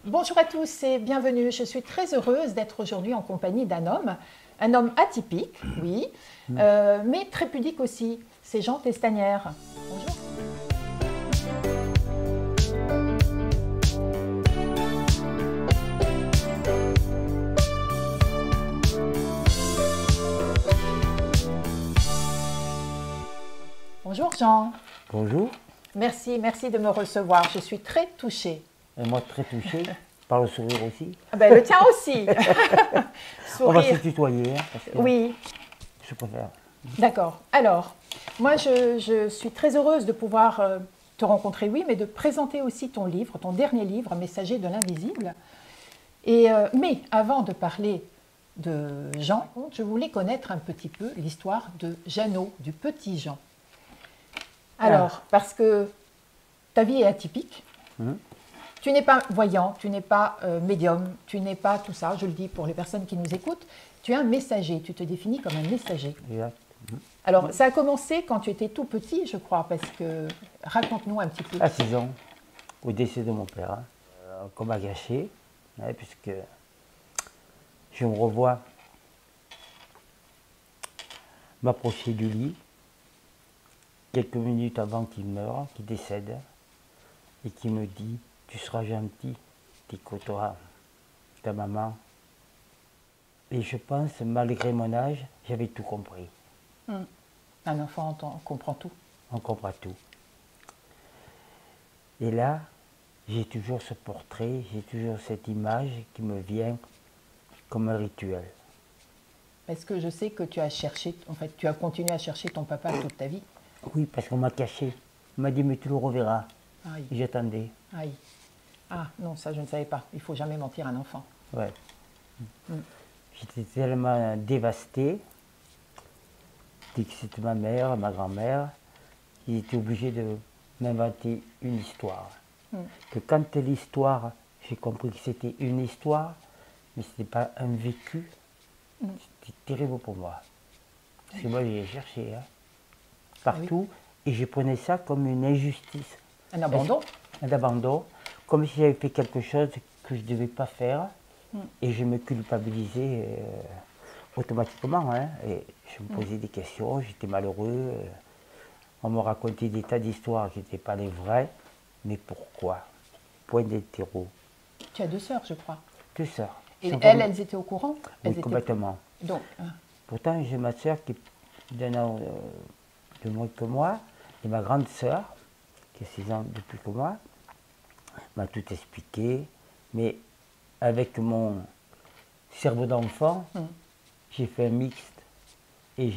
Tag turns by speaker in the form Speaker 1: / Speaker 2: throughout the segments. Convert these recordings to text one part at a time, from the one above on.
Speaker 1: Bonjour à tous et bienvenue. Je suis très heureuse d'être aujourd'hui en compagnie d'un homme atypique, oui, mais très pudique aussi. C'est Jean Testanière. Bonjour. Bonjour Jean.
Speaker 2: Bonjour.
Speaker 1: Merci de me recevoir. Je suis très touchée.
Speaker 2: Et moi très touché par le sourire aussi.
Speaker 1: Ah ben, le tien aussi.
Speaker 2: On va se
Speaker 1: Sourire.
Speaker 2: tutoyer, hein, parce que
Speaker 1: Oui,
Speaker 2: je préfère.
Speaker 1: d'accord. Alors, moi je suis très heureuse de pouvoir te rencontrer, oui, mais de présenter aussi ton livre, ton dernier livre, Messager de l'invisible. Mais avant de parler de Jean, je voulais connaître un petit peu l'histoire de Jeannot, du petit Jean. Alors, parce que ta vie est atypique, tu n'es pas voyant, tu n'es pas médium, tu n'es pas tout ça, je le dis pour les personnes qui nous écoutent, tu es un messager, tu te définis comme un messager.
Speaker 2: Exact.
Speaker 1: Alors, ça a commencé quand tu étais tout petit, je crois, parce que raconte-nous un petit peu.
Speaker 2: À 6 ans, au décès de mon père, hein, qu'on m'a gâché, hein, puisque je me revois m'approcher du lit, quelques minutes avant qu'il meure, qu'il décède, et qui me dit « Tu seras gentil, tu écouteras ta maman ». Et je pense, malgré mon âge, j'avais tout compris.
Speaker 1: Un enfant comprend tout.
Speaker 2: On comprend tout. Et là, j'ai toujours ce portrait, j'ai toujours cette image qui me vient comme un rituel.
Speaker 1: Est-ce que je sais que tu as cherché, en fait, tu as continué à chercher ton papa toute ta vie?
Speaker 2: Oui, parce qu'on m'a caché. On m'a dit, mais tu le reverras.
Speaker 1: Aïe,
Speaker 2: Et j'attendais.
Speaker 1: aïe. Ah non, ça je ne savais pas. Il ne faut jamais mentir à un enfant.
Speaker 2: Ouais. J'étais tellement dévasté, dès que c'était ma mère, ma grand-mère, ils étaient obligés de m'inventer une histoire. Que quand l'histoire, j'ai compris que c'était une histoire, mais ce n'était pas un vécu, c'était terrible pour moi. Parce que moi, j'ai cherché, hein, partout, et je prenais ça comme une injustice.
Speaker 1: Un abandon?
Speaker 2: Un abandon, comme si j'avais fait quelque chose que je ne devais pas faire, et je me culpabilisais automatiquement. Hein, et je me posais des questions, j'étais malheureux. On me racontait des tas d'histoires qui n'étaient pas les vraies, mais pourquoi? Point d'interro.
Speaker 1: Tu as 2 sœurs, je crois.
Speaker 2: 2 sœurs.
Speaker 1: Et elles étaient au courant? Elles
Speaker 2: Oui,
Speaker 1: étaient...
Speaker 2: complètement.
Speaker 1: Donc,
Speaker 2: Pourtant, j'ai ma sœur qui est d'un an de moins que moi, et ma grande sœur, qui a 6 ans de plus que moi, m'a tout expliqué, mais avec mon cerveau d'enfant, j'ai fait un mixte, et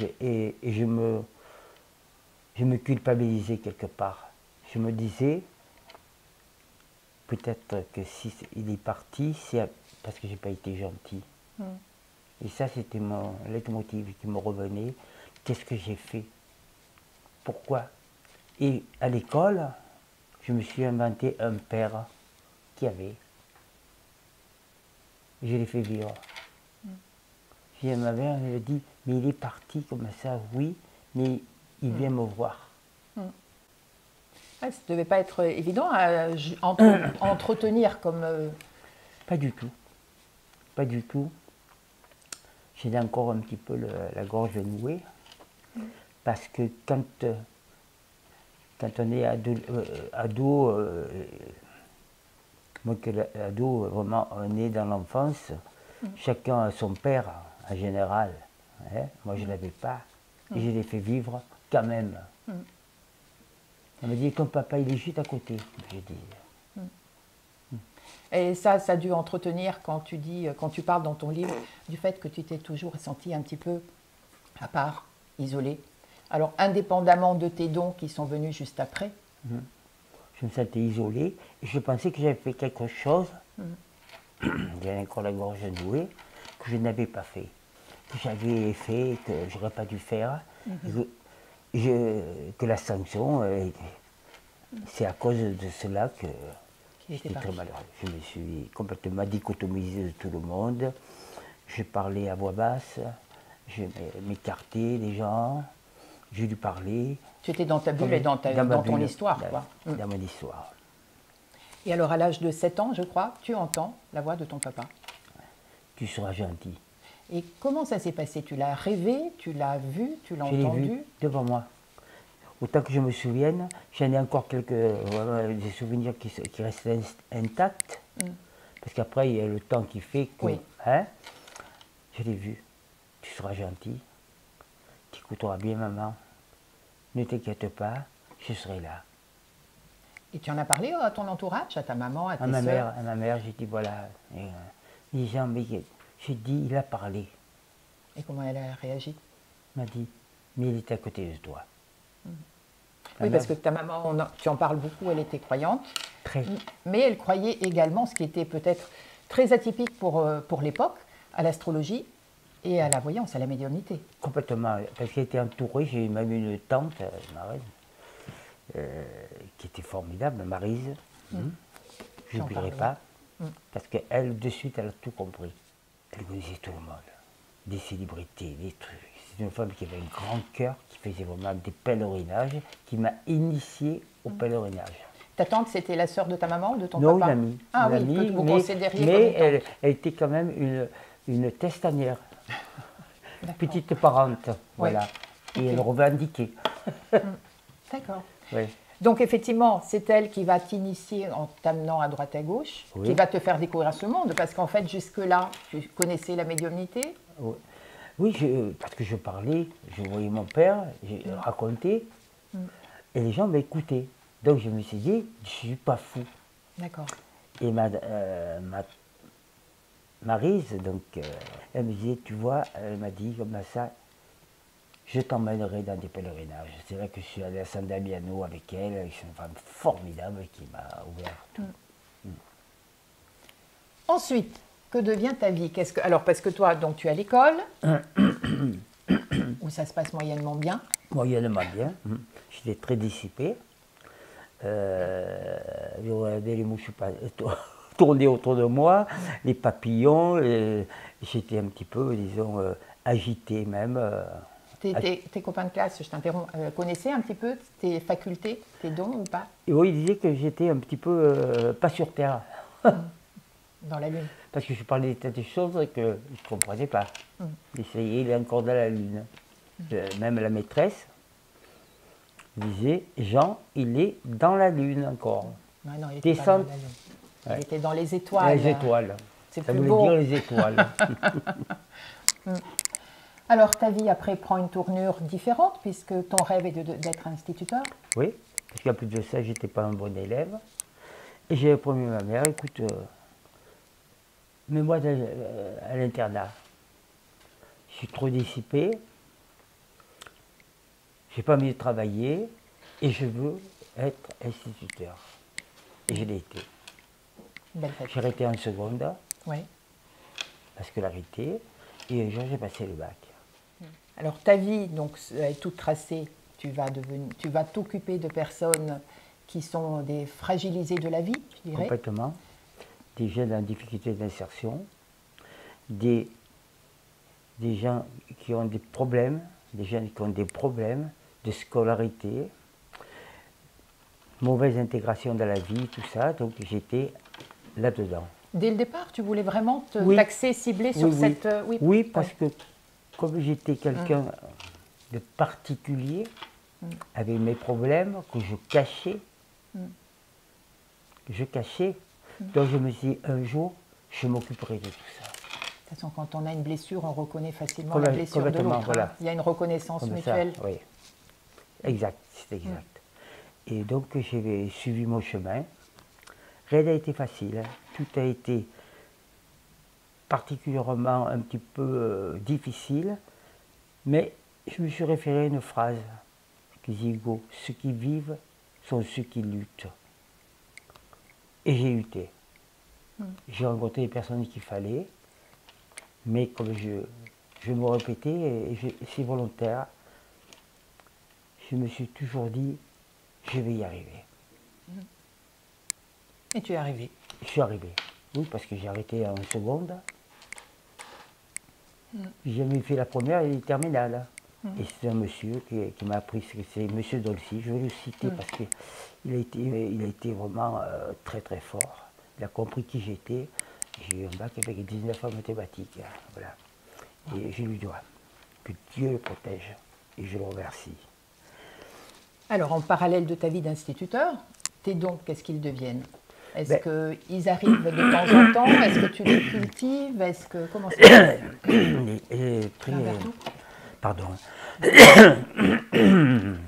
Speaker 2: je me culpabilisais quelque part. Je me disais, peut-être que si il est parti, c'est parce que j'ai pas été gentil. Et ça, c'était mon leitmotiv qui me revenait. Qu'est-ce que j'ai fait? Pourquoi? Et à l'école, je me suis inventé un père qui avait. Je l'ai fait vivre. Puis ma mère me dit, mais il est parti comme ça, oui, mais il vient me voir.
Speaker 1: ça ne devait pas être évident à entretenir comme...
Speaker 2: Pas du tout. Pas du tout. J'ai encore un petit peu la gorge nouée. Parce que quand on est ado, moi que l'ado, vraiment, on est dans l'enfance, chacun a son père, en général. Hein. Moi, je ne l'avais pas. Et je l'ai fait vivre quand même. On m'a dit, ton papa, il est juste à côté. J'ai dit.
Speaker 1: Et ça a dû entretenir quand tu parles dans ton livre du fait que tu t'es toujours senti un petit peu à part, isolé. Alors, indépendamment de tes dons qui sont venus juste après.
Speaker 2: Je me sentais isolé et je pensais que j'avais fait quelque chose, j'avais encore la gorge nouée, que je n'avais pas fait. Que j'avais fait, que je n'aurais pas dû faire. Que la sanction, c'est à cause de cela que j'étais très malheureux. Je me suis complètement dichotomisé de tout le monde. Je parlais à voix basse, je m'écartais des gens, je lui parlais.
Speaker 1: Tu étais dans ta bulle et dans ton histoire, quoi.
Speaker 2: Dans mon histoire.
Speaker 1: Et alors, à l'âge de 7 ans, je crois, tu entends la voix de ton papa.
Speaker 2: Tu seras gentil.
Speaker 1: Et comment ça s'est passé? Tu l'as rêvé, tu l'as vu, tu l'as
Speaker 2: Je l'ai
Speaker 1: entendu?
Speaker 2: vu devant moi. Autant que je me souvienne, j'en ai encore des souvenirs qui restent intacts. Parce qu'après, il y a le temps qui fait que...
Speaker 1: Oui.
Speaker 2: Hein, je l'ai vu. Tu seras gentil. Tu écouteras bien maman. Ne t'inquiète pas, je serai là.
Speaker 1: Et tu en as parlé à ton entourage, à ta maman, à tes
Speaker 2: À
Speaker 1: sœurs?
Speaker 2: ma mère, j'ai dit voilà. Les gens, mais j'ai dit, il a parlé.
Speaker 1: Et comment elle a réagi?
Speaker 2: Il m'a dit, mais il était à côté de toi.
Speaker 1: Oui, parce que ta maman, tu en parles beaucoup, elle était croyante,
Speaker 2: Très.
Speaker 1: mais elle croyait également, ce qui était peut-être très atypique pour l'époque, à l'astrologie et à la voyance, à la médiumnité.
Speaker 2: Complètement, parce qu'elle était entourée, j'ai même une tante, Marise, qui était formidable, Marise. Je
Speaker 1: J'en
Speaker 2: n'oublierai
Speaker 1: parle,
Speaker 2: pas, parce qu'elle, de suite, elle a tout compris. Elle connaissait tout le monde, des célébrités, des trucs. C'est une femme qui avait un grand cœur, qui faisait vraiment des pèlerinages, qui m'a initié au pèlerinage.
Speaker 1: Ta tante, c'était la sœur de ta maman ou de ton
Speaker 2: Non,
Speaker 1: papa?
Speaker 2: une amie.
Speaker 1: Ah
Speaker 2: une
Speaker 1: oui,
Speaker 2: amie,
Speaker 1: que vous
Speaker 2: mais,
Speaker 1: considériez
Speaker 2: mais
Speaker 1: comme une
Speaker 2: elle,
Speaker 1: tante.
Speaker 2: elle était quand même une testanière,
Speaker 1: D'accord.
Speaker 2: petite parente, voilà. Et elle
Speaker 1: Ok.
Speaker 2: revendiquait.
Speaker 1: D'accord.
Speaker 2: Ouais.
Speaker 1: Donc effectivement, c'est elle qui va t'initier en t'amenant à droite à gauche,
Speaker 2: Oui.
Speaker 1: qui va te faire découvrir ce monde, parce qu'en fait, jusque-là, tu connaissais la médiumnité.
Speaker 2: Oui, oui, parce que je parlais, je voyais mon père, j'ai raconté, et les gens m'écoutaient. Donc je me suis dit, je ne suis pas fou.
Speaker 1: D'accord.
Speaker 2: Et Maryse, donc, elle me disait, tu vois, elle m'a dit comme ça, je t'emmènerai dans des pèlerinages. C'est là que je suis allé à San Damiano avec elle, c'est une femme formidable qui m'a ouvert tout.
Speaker 1: Ensuite, que devient ta vie? Alors, parce que toi, donc, tu es à l'école, où ça se passe moyennement bien.
Speaker 2: Moyennement bien. J'étais très dissipé. Je regardais les mouches tourner autour de moi, les papillons. J'étais un petit peu, disons, agité même.
Speaker 1: Tes copains de classe, je t'interromps, connaissaient un petit peu tes facultés, tes dons ou pas,
Speaker 2: Et oui, ils disaient que j'étais un petit peu pas sur terre.
Speaker 1: dans la lune?
Speaker 2: Parce que je parlais des tas de choses que je ne comprenais pas. J'essayais, il est encore dans la lune. Même la maîtresse disait, Jean, il est dans la lune encore.
Speaker 1: Ouais, non, il était pas dans la lune.
Speaker 2: Ouais.
Speaker 1: Il était dans les étoiles.
Speaker 2: Les étoiles.
Speaker 1: C'est
Speaker 2: Ça
Speaker 1: plus
Speaker 2: voulait
Speaker 1: beau.
Speaker 2: dire les étoiles.
Speaker 1: Alors, ta vie après prend une tournure différente, puisque ton rêve est d'être instituteur.
Speaker 2: Oui, parce qu'en plus de ça, j'étais pas un bon élève. Et j'ai promis à ma mère, écoute, mets-moi à l'internat. Je suis trop dissipé, j'ai pas envie de travailler, et je veux être instituteur. Et je l'ai été.
Speaker 1: Belle fête.
Speaker 2: J'ai arrêté en seconde,
Speaker 1: Oui.
Speaker 2: la scolarité, et un jour j'ai passé le bac.
Speaker 1: Alors, ta vie, donc, est toute tracée. Tu vas t'occuper de personnes qui sont des fragilisés de la vie, je dirais.
Speaker 2: Complètement. Des jeunes en difficulté d'insertion, des gens qui ont des problèmes, des jeunes qui ont des problèmes de scolarité, mauvaise intégration dans la vie, tout ça. Donc j'étais là-dedans.
Speaker 1: Dès le départ, tu voulais vraiment
Speaker 2: Oui.
Speaker 1: t'axer, cibler sur
Speaker 2: Oui, oui.
Speaker 1: cette...
Speaker 2: Oui, parce que comme j'étais quelqu'un de particulier, avec mes problèmes que je cachais, donc je me suis dit, un jour, je m'occuperai de tout ça.
Speaker 1: De toute façon, quand on a une blessure, on reconnaît facilement
Speaker 2: Comme-
Speaker 1: la blessure de
Speaker 2: complètement,
Speaker 1: l'autre.
Speaker 2: voilà.
Speaker 1: Il y a une reconnaissance
Speaker 2: Comme
Speaker 1: mutuelle.
Speaker 2: ça, oui. Exact, c'est exact. Et donc j'ai suivi mon chemin. Rien n'a été facile, hein. Tout a été particulièrement un petit peu difficile, mais je me suis référé à une phrase qui dit Hugo, ceux qui vivent sont ceux qui luttent. Et j'ai lutté. J'ai rencontré les personnes qu'il fallait, mais comme je me répétais, et c'est volontaire, je me suis toujours dit, je vais y arriver.
Speaker 1: Et tu es arrivé.
Speaker 2: Je suis arrivé. Oui, parce que j'ai arrêté en seconde. J'ai jamais fait la première et la terminale. Et c'est un monsieur qui m'a appris, c'est monsieur Dolcy, je vais le citer parce qu'il a été vraiment très très fort. Il a compris qui j'étais. J'ai eu un bac avec 19 en mathématiques. Voilà. Et je lui dois que Dieu le protège. Et je le remercie.
Speaker 1: Alors, en parallèle de ta vie d'instituteur, tes dons, qu'est-ce qu'ils deviennent? Est-ce qu'ils arrivent de temps en temps? Est-ce que tu les cultives? Est-ce que comment ça se passe?
Speaker 2: Pardon.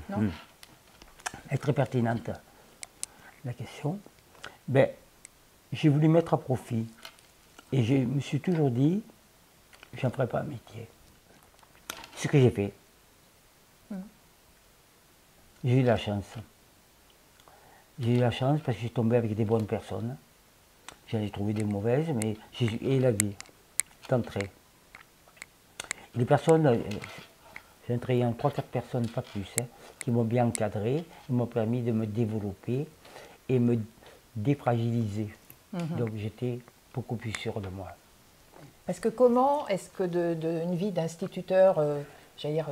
Speaker 1: Non.
Speaker 2: Elle est très pertinente, la question. Ben, j'ai voulu mettre à profit. Et je me suis toujours dit, j'en ferai pas un métier. Ce que j'ai fait. J'ai eu la chance. J'ai eu la chance parce que j'ai tombé avec des bonnes personnes. J'en ai trouvé des mauvaises, mais j'ai eu la vie d'entrée. Les personnes, j'ai entré en 3-4 personnes, pas plus, qui m'ont bien encadré, ils m'ont permis de me développer et me défragiliser. Donc j'étais beaucoup plus sûr de moi.
Speaker 1: Parce que comment est-ce que une vie d'instituteur, j'allais dire,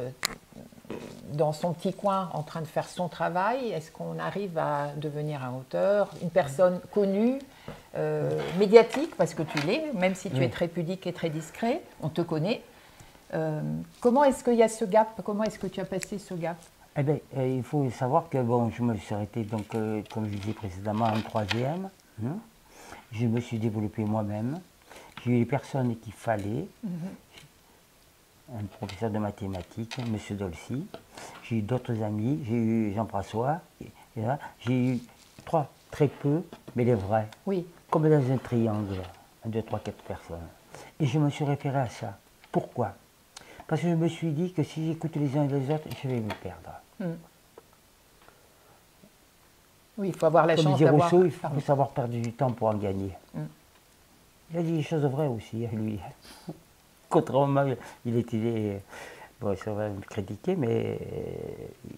Speaker 1: dans son petit coin, en train de faire son travail, est-ce qu'on arrive à devenir un auteur, une personne connue, médiatique, parce que tu l'es, même si tu es très pudique et très discret, on te connaît. Comment est-ce qu'il y a ce gap? Comment est-ce que tu as passé ce gap?
Speaker 2: Eh bien, il faut savoir que bon, je me suis arrêté, donc, comme je disais précédemment, en 3e. Je me suis développé moi-même. J'ai eu les personnes qu'il fallait. Un professeur de mathématiques, M. Dolcy. J'ai eu d'autres amis. J'ai eu Jean-François. J'ai eu 3, très peu, mais les vrais.
Speaker 1: Oui.
Speaker 2: Comme dans un triangle. 1, 2, 3, 4 personnes. Et je me suis référé à ça. Pourquoi? Parce que je me suis dit que si j'écoute les uns et les autres, je vais me perdre.
Speaker 1: Oui, il faut avoir la
Speaker 2: Comme
Speaker 1: chance
Speaker 2: disait
Speaker 1: d'avoir...
Speaker 2: Rousseau, il faut savoir perdre du temps pour en gagner. Il a dit des choses vraies aussi, lui. Contrairement, il était... Bon, ça va me critiquer, mais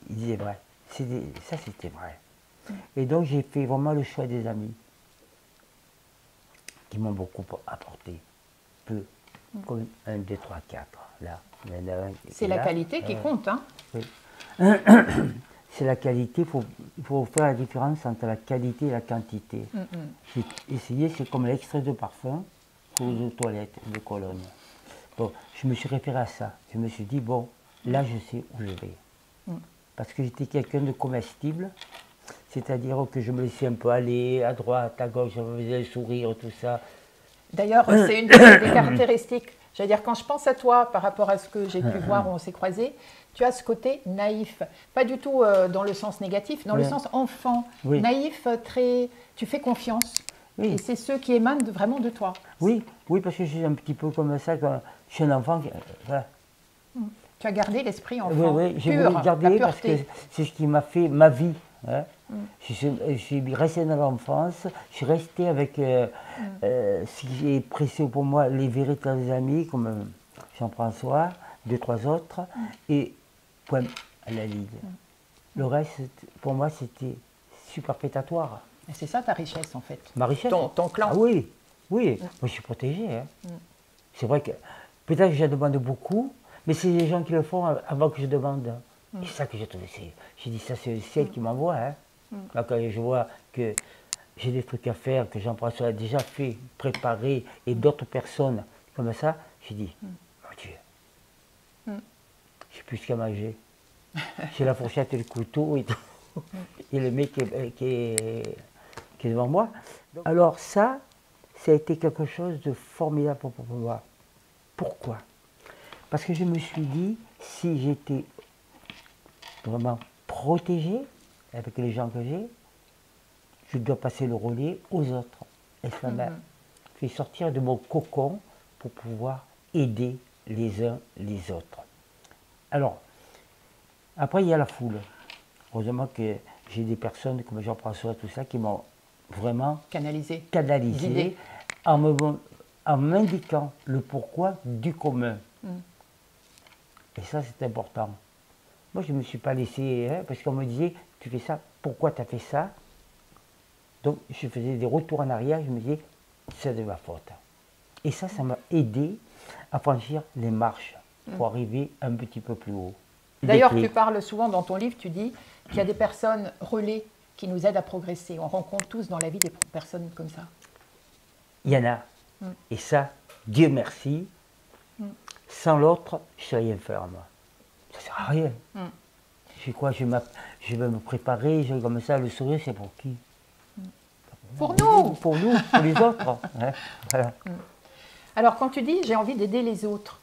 Speaker 2: il disait vrai. Ça, c'était vrai. Et donc, j'ai fait vraiment le choix des amis qui m'ont beaucoup apporté. Peu. Comme 1, 2, 3, 4. Là.
Speaker 1: C'est la qualité qui compte, hein?
Speaker 2: Oui. C'est la qualité, il faut faire la différence entre la qualité et la quantité. J'ai essayé, c'est comme l'extrait de parfum aux toilettes de Cologne. Bon, je me suis référé à ça. Je me suis dit, bon, là je sais où je vais. Parce que j'étais quelqu'un de comestible, c'est-à-dire que je me laissais un peu aller à droite, à gauche, je me faisais le sourire, tout ça.
Speaker 1: D'ailleurs, c'est une des caractéristiques. J'allais dire, quand je pense à toi, par rapport à ce que j'ai pu voir où on s'est croisés, tu as ce côté naïf. Pas du tout dans le sens négatif, dans le sens enfant. Naïf, très... Tu fais confiance. Et c'est ceux qui émanent vraiment de toi.
Speaker 2: Oui, parce que je suis un petit peu comme ça, quand je suis un enfant. Voilà.
Speaker 1: Tu as gardé l'esprit enfant.
Speaker 2: Oui, j'ai voulu garder parce que c'est ce qui m'a fait ma vie. Hein. Je suis resté dans l'enfance, je suis resté avec ce qui est précieux pour moi, les véritables amis, comme Jean-François, 2, 3 autres, et point à la ligne. Le reste, pour moi, c'était superfétatoire.
Speaker 1: C'est ça ta richesse, en fait.
Speaker 2: Ma richesse.
Speaker 1: Ton clan.
Speaker 2: Ah oui, moi je suis protégé. Hein. C'est vrai que peut-être que je demande beaucoup, mais c'est les gens qui le font avant que je demande. C'est ça que j'ai trouvé. J'ai dit, ça c'est le ciel qui m'envoie. Hein. Là, quand je vois que j'ai des trucs à faire, que Jean-François a déjà fait, préparé, et d'autres personnes comme ça, j'ai dit, mon Dieu, j'ai plus qu'à manger. J'ai la fourchette et le couteau et tout. Et le mec qui est devant moi. Alors ça a été quelque chose de formidable pour moi. Pourquoi? Parce que je me suis dit, si j'étais vraiment protégé avec les gens que j'ai, je dois passer le relais aux autres. Et ça m'a fait sortir de mon cocon pour pouvoir aider les uns les autres. Alors, après il y a la foule. Heureusement que j'ai des personnes comme Jean-François, tout ça, qui m'ont vraiment canalisé en m'indiquant le pourquoi du commun. Et ça, c'est important. Moi, je ne me suis pas laissé, parce qu'on me disait, tu fais ça, pourquoi tu as fait ça? Donc, je faisais des retours en arrière, je me disais, c'est de ma faute. Et ça m'a aidé à franchir les marches pour arriver un petit peu plus haut.
Speaker 1: D'ailleurs,
Speaker 2: clés.
Speaker 1: tu parles souvent dans ton livre, tu dis qu'il y a des personnes relais qui nous aident à progresser. On rencontre tous dans la vie des personnes comme ça.
Speaker 2: Il y en a. Et ça, Dieu merci, sans l'autre, je ne sais rien faire, moi. Ça ne sert à rien. Je sais quoi, je vais me préparer, comme ça, le sourire, c'est pour qui?
Speaker 1: Pour nous.
Speaker 2: Pour nous, pour les autres. Hein, voilà.
Speaker 1: Alors, quand tu dis j'ai envie d'aider les autres,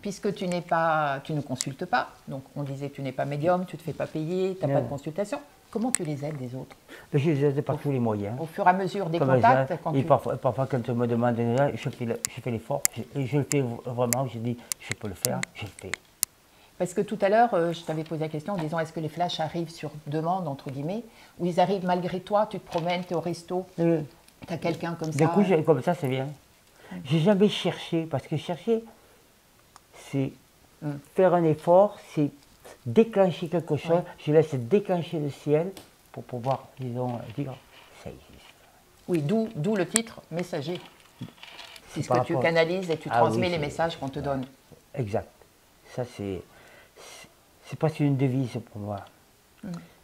Speaker 1: puisque tu ne consultes pas, donc on disait tu n'es pas médium, tu ne te fais pas payer, tu n'as pas de consultation, comment tu les aides les autres?
Speaker 2: Je les aide par tous les moyens.
Speaker 1: Au fur et à mesure des
Speaker 2: Comme
Speaker 1: contacts
Speaker 2: ça,
Speaker 1: quand
Speaker 2: et
Speaker 1: tu...
Speaker 2: parfois, quand on me demande, je fais l'effort, je le fais vraiment, je dis, je peux le faire, je le fais.
Speaker 1: Parce que tout à l'heure, je t'avais posé la question en disant est-ce que les flashs arrivent sur demande, entre guillemets, ou ils arrivent malgré toi, tu te promènes, tu es au resto, tu as quelqu'un comme ça.
Speaker 2: Du coup, comme ça, c'est bien. J'ai jamais cherché, parce que chercher, c'est faire un effort, c'est déclencher quelque chose. Je laisse déclencher le ciel pour pouvoir, disons, dire, ça existe.
Speaker 1: Oui, d'où le titre, messager. Puisque
Speaker 2: par
Speaker 1: tu
Speaker 2: rapport-
Speaker 1: canalises et tu
Speaker 2: Ah
Speaker 1: transmets
Speaker 2: oui,
Speaker 1: les
Speaker 2: c'est-
Speaker 1: messages qu'on te donne.
Speaker 2: Exact. Ça, c'est presque une devise pour moi.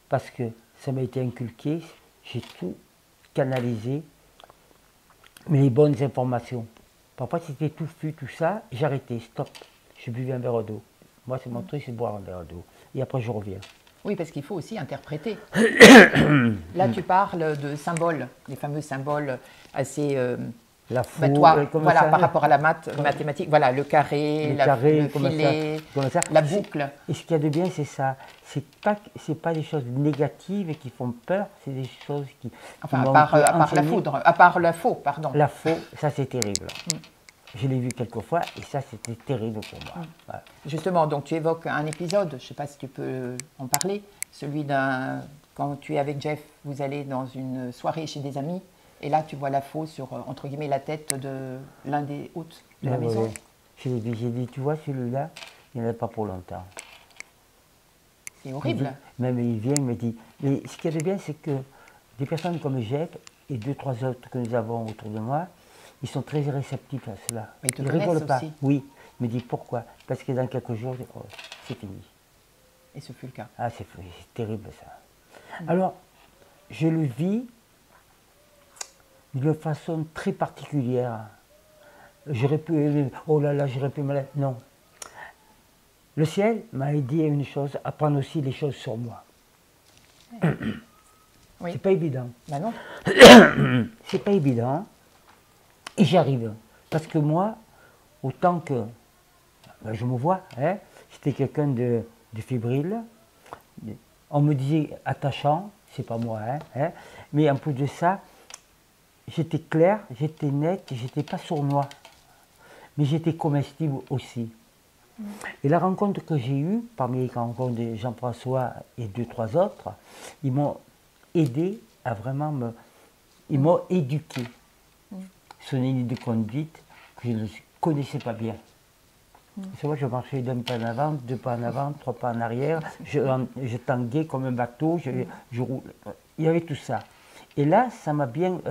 Speaker 2: Parce que ça m'a été inculqué, j'ai tout canalisé, mais les bonnes informations. Parfois, c'était touffu, tout ça, j'arrêtais, stop. Je buvais un verre d'eau. Moi, c'est mon truc, c'est boire un verre d'eau. Et après, je reviens.
Speaker 1: Oui, parce qu'il faut aussi interpréter. Là, tu parles de symboles, les fameux symboles assez...
Speaker 2: La foule,
Speaker 1: toi,
Speaker 2: comme
Speaker 1: voilà,
Speaker 2: ça,
Speaker 1: par rapport à la mathématique, voilà, le carré, le
Speaker 2: comme
Speaker 1: filet,
Speaker 2: comme ça.
Speaker 1: la boucle.
Speaker 2: Et ce qu'il y a de bien, c'est ça. C'est pas des choses négatives qui font peur, c'est des choses qui.
Speaker 1: Enfin,
Speaker 2: qui
Speaker 1: à
Speaker 2: m'ont
Speaker 1: part la
Speaker 2: enseigné.
Speaker 1: foudre, à part la faux, pardon.
Speaker 2: La faux, ça c'est terrible. Je l'ai vu quelques fois et ça c'était terrible pour moi. Voilà.
Speaker 1: Justement, donc tu évoques un épisode, je ne sais pas si tu peux en parler, celui d'un. Quand tu es avec Jeff, vous allez dans une soirée chez des amis. Et là, tu vois la faux sur, entre guillemets, la tête de l'un des hôtes de la maison.
Speaker 2: Ouais. J'ai dit, tu vois, celui-là, il n'y en a pas pour longtemps.
Speaker 1: C'est horrible.
Speaker 2: Même il vient, il me dit, mais ce qu'il y a de bien, c'est que des personnes comme Jeff et 2-3 autres que nous avons autour de moi, ils sont très réceptifs à cela.
Speaker 1: Mais ils te
Speaker 2: rigolent
Speaker 1: connaissent
Speaker 2: pas.
Speaker 1: aussi.
Speaker 2: Oui, il me dit pourquoi? Parce que dans quelques jours, oh, c'est fini.
Speaker 1: Et ce fut le cas.
Speaker 2: Ah, c'est terrible ça. Alors, je le vis d'une façon très particulière. J'aurais pu, oh là là, j'aurais pu me... Non. Le ciel m'a aidé à une chose, à prendre aussi les choses sur moi.
Speaker 1: Oui.
Speaker 2: C'est pas évident.
Speaker 1: Ben non.
Speaker 2: C'est pas évident. Et j'y arrive. Parce que moi, autant que ben, je me vois, hein, j'étais quelqu'un de fébrile. On me disait attachant, c'est pas moi, hein, mais en plus de ça, j'étais clair, j'étais net, j'étais pas sournois, mais j'étais comestible aussi. Et la rencontre que j'ai eue, parmi les rencontres de Jean-François et 2-3 autres, ils m'ont aidé à vraiment me... Ils m'ont éduqué sur une ligne de conduite que je ne connaissais pas bien. C'est vrai, je marchais d'un pas en avant, 2 pas en avant, 3 pas en arrière, je tanguais comme un bateau, je roule. Il y avait tout ça. Et là, ça m'a bien...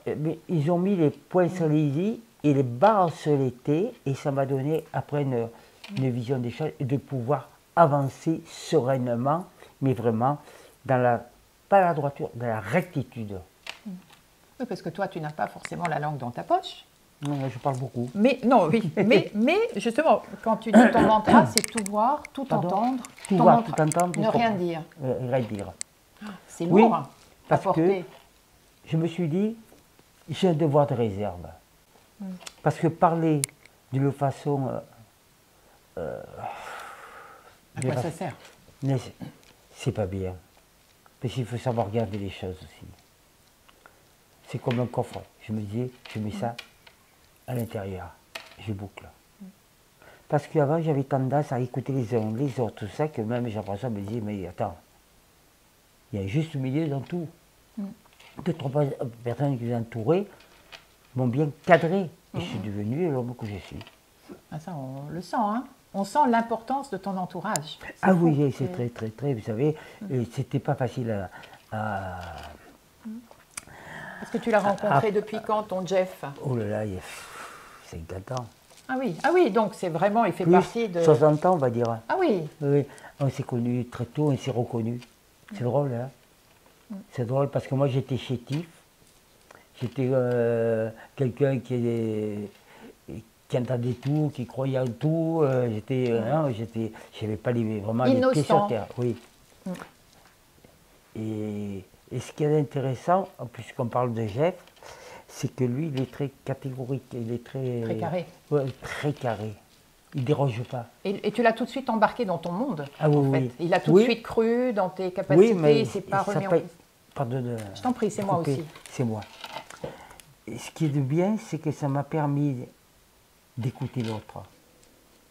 Speaker 2: mais ils ont mis les points sur les i et les barres sur les t, et ça m'a donné après une vision des choses et de pouvoir avancer sereinement, mais vraiment dans la, pas la droiture, dans la rectitude.
Speaker 1: Oui, parce que toi, tu n'as pas forcément la langue dans ta poche.
Speaker 2: Non, je parle beaucoup.
Speaker 1: Mais non, oui. mais justement, quand tu dis ton mantra, c'est tout voir, tout
Speaker 2: Pardon,
Speaker 1: entendre.
Speaker 2: tout
Speaker 1: ton
Speaker 2: voir,
Speaker 1: mantra,
Speaker 2: tout entendre,
Speaker 1: ne
Speaker 2: tout
Speaker 1: rien
Speaker 2: comprendre.
Speaker 1: dire.
Speaker 2: Rien dire.
Speaker 1: C'est
Speaker 2: Oui,
Speaker 1: lourd à
Speaker 2: parce
Speaker 1: porter.
Speaker 2: que je me suis dit, j'ai un devoir de réserve. Parce que parler d'une façon...
Speaker 1: À quoi ça sert?
Speaker 2: mais c'est pas bien. Parce qu'il faut savoir regarder les choses aussi. C'est comme un coffre. Je me disais, je mets ça à l'intérieur. Je boucle. Parce qu'avant, j'avais tendance à écouter les uns, les autres, tout ça, que même Jean-François me disait, mais attends, il y a un juste milieu dans tout. 2-3 personnes qui vous entouraient m'ont bien cadré. Et je suis devenu l'homme que je suis.
Speaker 1: Ah, ça, on le sent, hein. On sent l'importance de ton entourage.
Speaker 2: Ah
Speaker 1: fou.
Speaker 2: oui, c'est très, très, très, vous savez, c'était pas facile à...
Speaker 1: Parce que tu l'as rencontré depuis quand, ton Jeff?
Speaker 2: Oh là là, il y a 50 ans.
Speaker 1: Ah oui, donc c'est vraiment, il fait
Speaker 2: Plus
Speaker 1: partie de...
Speaker 2: 60 ans, on va dire.
Speaker 1: Ah oui,
Speaker 2: Oui, on s'est connus très tôt, on s'est reconnus. C'est drôle, hein. C'est drôle parce que moi, j'étais chétif. J'étais quelqu'un qui entendait tout, qui croyait en tout. J'avais pas vraiment les pieds sur
Speaker 1: innocent.
Speaker 2: terre. Oui. Et ce qui est intéressant, puisqu'on parle de Jeff, c'est que lui, il est très catégorique, il est très...
Speaker 1: Très carré.
Speaker 2: Ouais, très carré. Il ne déroge pas.
Speaker 1: Et tu l'as tout de suite embarqué dans ton monde,
Speaker 2: Ah oui,
Speaker 1: en fait.
Speaker 2: oui.
Speaker 1: Il a tout de suite cru dans tes capacités,
Speaker 2: Oui, mais
Speaker 1: il s'est pas
Speaker 2: ça
Speaker 1: remis en
Speaker 2: paye-
Speaker 1: question.
Speaker 2: Pardon de
Speaker 1: Je t'en prie, c'est moi
Speaker 2: couper,
Speaker 1: aussi.
Speaker 2: c'est moi. Et ce qui est de bien, c'est que ça m'a permis d'écouter l'autre,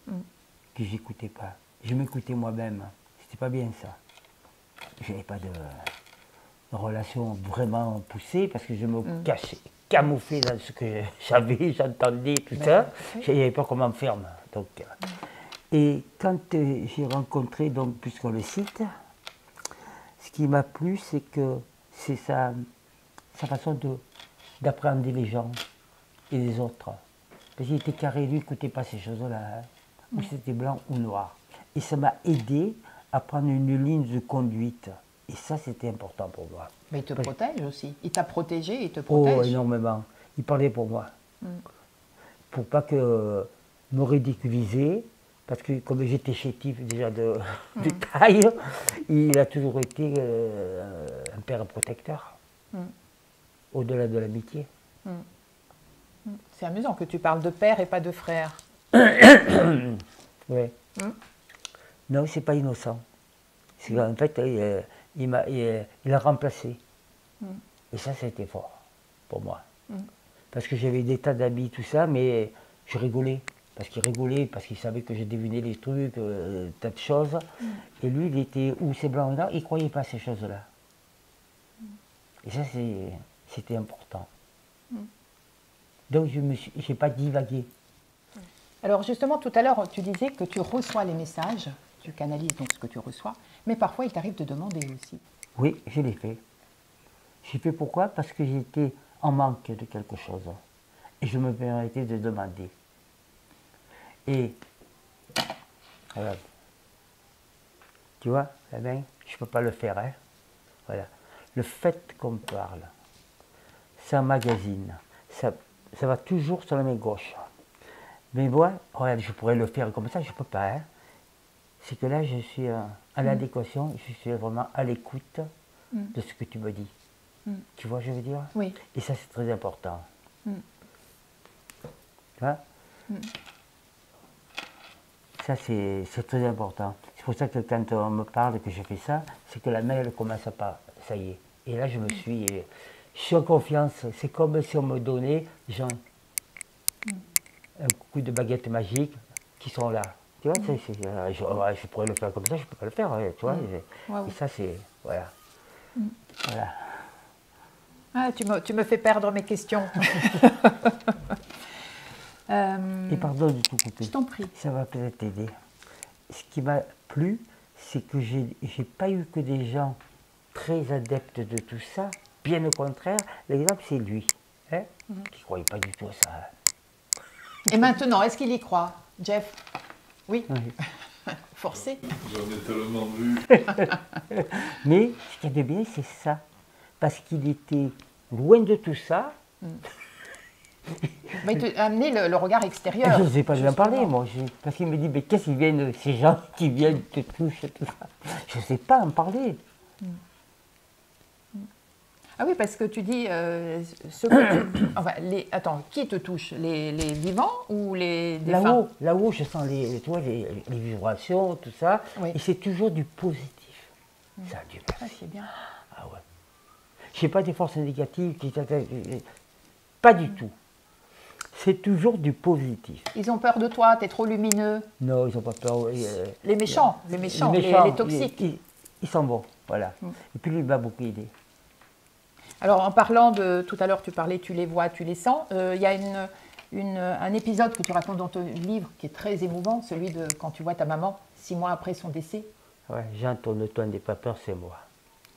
Speaker 2: que j'écoutais pas. Je m'écoutais moi-même. C'était pas bien ça. J'avais pas de relation vraiment poussée parce que je me cachais, camouflais dans ce que j'avais, j'entendais, tout ça. Je n'avais pas comment me faire. Donc, et quand j'ai rencontré, donc, puisqu'on le cite, ce qui m'a plu, c'est que c'est sa façon d'appréhender les gens et les autres. Parce qu'il était carré, lui, il n'écoutait pas ces choses-là. Hein. Ou c'était blanc ou noir. Et ça m'a aidé à prendre une ligne de conduite. Et ça, c'était important pour moi.
Speaker 1: Mais il te protège aussi. Il t'a protégé, il te
Speaker 2: Oh,
Speaker 1: protège.
Speaker 2: énormément. Il parlait pour moi. Pour pas que me ridiculiser. Parce que comme j'étais chétif déjà de taille, il a toujours été un père protecteur. Au-delà de l'amitié.
Speaker 1: C'est amusant que tu parles de père et pas de frère.
Speaker 2: Oui. Non, c'est pas innocent. En fait, il a remplacé. Et ça a été fort pour moi. Parce que j'avais des tas d'amis, tout ça, mais je rigolais. Parce qu'il rigolait, parce qu'il savait que je devinais les trucs, tas de choses. Et lui, il était, ou c'est blanc ou non, il ne croyait pas à ces choses-là. Et ça, c'était important. Donc, je n'ai pas divagué.
Speaker 1: Alors justement, tout à l'heure, tu disais que tu reçois les messages, tu canalises donc ce que tu reçois, mais parfois il t'arrive de demander aussi.
Speaker 2: Oui, je l'ai fait. J'ai fait pourquoi? Parce que j'étais en manque de quelque chose. Et je me permettais de demander. Et, voilà. Tu vois, eh bien, je ne peux pas le faire. Hein. Voilà. Le fait qu'on parle, ça emmagasine. Ça va toujours sur la main gauche. Mais moi, regarde, je pourrais le faire comme ça, je ne peux pas. Hein. C'est que là, je suis à l'adéquation, je suis vraiment à l'écoute de ce que tu me dis. Tu vois, je veux dire?
Speaker 1: Oui.
Speaker 2: Et ça, c'est très important. Tu vois? Ça, c'est très important. C'est pour ça que quand on me parle que je fais ça, c'est que la main, elle commence à pas. Ça y est. Et là, je suis en confiance. C'est comme si on me donnait, genre, un coup de baguette magique qui sont là. Tu vois, je pourrais le faire comme ça, je ne peux pas le faire. Ouais, tu vois, et ça, c'est. Voilà. Voilà.
Speaker 1: Ah, tu me fais perdre mes questions.
Speaker 2: Et pardon de tout couper.
Speaker 1: Je t'en prie.
Speaker 2: Ça va peut-être t'aider. Ce qui m'a plu, c'est que j'ai pas eu que des gens très adeptes de tout ça. Bien au contraire, l'exemple, c'est lui, hein, qui ne croyait pas du tout à ça.
Speaker 1: Et maintenant, est-ce qu'il y croit, Jeff? Oui. Forcé.
Speaker 3: J'en ai tellement vu.
Speaker 2: Mais ce qu'il y a de bien, c'est ça. Parce qu'il était loin de tout ça.
Speaker 1: Mais il t'a amené le regard extérieur.
Speaker 2: Je ne sais pas lui en
Speaker 1: justement.
Speaker 2: parler, moi. Parce qu'il me dit, mais qu'est-ce qu'ils viennent, ces gens qui viennent te toucher, tout ça. Je ne sais pas en parler.
Speaker 1: Ah oui, parce que tu dis, ceux que enfin, attends, qui te touche? Les vivants ou les défunts?
Speaker 2: Là-haut, je sens tu vois, les vibrations, tout ça.
Speaker 1: Oui.
Speaker 2: Et c'est toujours du positif. Ça a du bien.
Speaker 1: Ah, c'est bien.
Speaker 2: Ah ouais. Je n'ai pas des forces négatives qui t'attaquent. Pas du tout. C'est toujours du positif.
Speaker 1: Ils ont peur de toi, t'es trop lumineux.
Speaker 2: Non, ils n'ont pas peur.
Speaker 1: Les méchants, les toxiques.
Speaker 2: Ils sont bons, voilà. Et puis lui, il m'a beaucoup aidé.
Speaker 1: Alors, en parlant de, tout à l'heure, tu parlais, tu les vois, tu les sens. Il y a un épisode que tu racontes dans ton livre qui est très émouvant, celui de quand tu vois ta maman 6 mois après son décès.
Speaker 2: Ouais, Jean, tourne-toi, n'aie pas peur, c'est moi.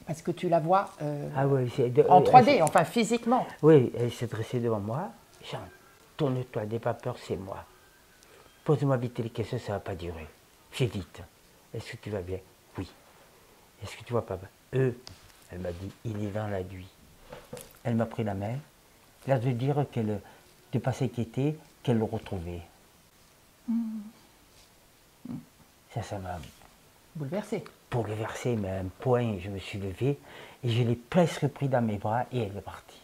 Speaker 1: Parce que tu la vois
Speaker 2: en
Speaker 1: 3D, enfin physiquement.
Speaker 2: Oui, elle s'est dressée devant moi. Jean, tourne-toi, n'aie pas peur, c'est moi. Pose-moi vite les questions, ça ne va pas durer. Fais vite. Est-ce que tu vas bien? Oui. Est-ce que tu vois papa? Elle m'a dit, il est dans la nuit. Elle m'a pris la main. Là, de dire qu'elle, de pas s'inquiéter, qu'elle le retrouvait. Ça m'a
Speaker 1: Bouleversé.
Speaker 2: bouleversé, mais à un point, je me suis levé et je l'ai presque pris dans mes bras et elle est partie.